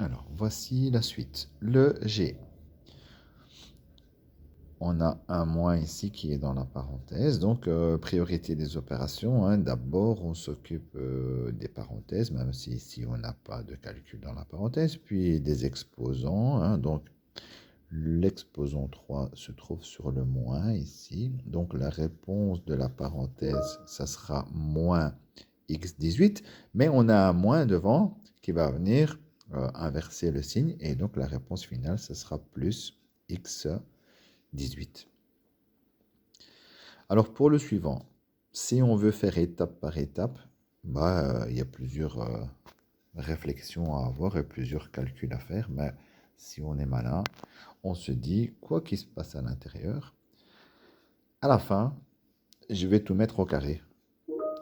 Alors, voici la suite. Le G. On a un moins ici qui est dans la parenthèse. Donc, priorité des opérations, hein. D'abord, on s'occupe des parenthèses, même si ici on n'a pas de calcul dans la parenthèse. Puis des exposants, hein. Donc, l'exposant 3 se trouve sur le moins ici. Donc, la réponse de la parenthèse, ça sera moins x18. Mais on a un moins devant qui va venir inverser le signe. Et donc, la réponse finale, ce sera plus x18. Alors pour le suivant, si on veut faire étape par étape, il y a plusieurs réflexions à avoir et plusieurs calculs à faire. Mais si on est malin, on se dit, quoi qu'il se passe à l'intérieur, à la fin, je vais tout mettre au carré.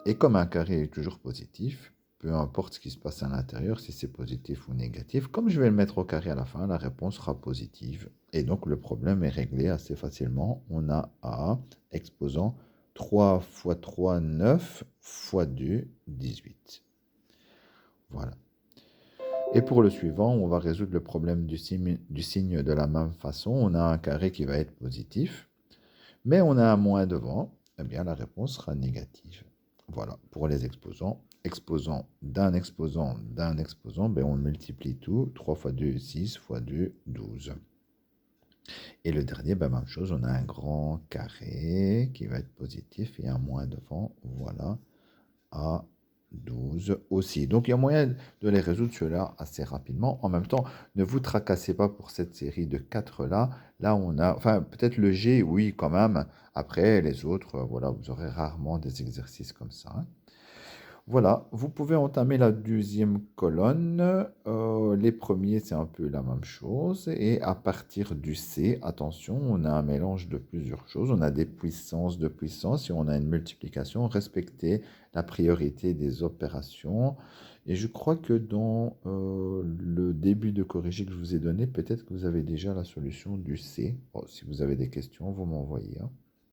Et comme un carré est toujours positif, peu importe ce qui se passe à l'intérieur, si c'est positif ou négatif, comme je vais le mettre au carré à la fin, la réponse sera positive. Et donc le problème est réglé assez facilement. On a A exposant 3 fois 3, 9 fois 2, 18. Voilà. Et pour le suivant, on va résoudre le problème du signe de la même façon. On a un carré qui va être positif, mais on a un moins devant. Eh bien, la réponse sera négative. Voilà, pour les exposants. D'un exposant, ben on multiplie tout. 3 fois 2, 6 fois 2, 12. Et le dernier, ben même chose, on a un grand carré qui va être positif et un moins devant. Voilà, à 12 aussi. Donc il y a moyen de les résoudre ceux-là assez rapidement. En même temps, ne vous tracassez pas pour cette série de 4 là. Là, on a, enfin peut-être le G, oui quand même. Après, les autres, voilà, vous aurez rarement des exercices comme ça, hein. Voilà, vous pouvez entamer la deuxième colonne. Les premiers, c'est un peu la même chose. Et à partir du C, attention, on a un mélange de plusieurs choses. On a des puissances de puissance et on a une multiplication. Respectez la priorité des opérations. Et je crois que dans le début de corrigé que je vous ai donné, peut-être que vous avez déjà la solution du C. Bon, si vous avez des questions, vous m'envoyez, hein.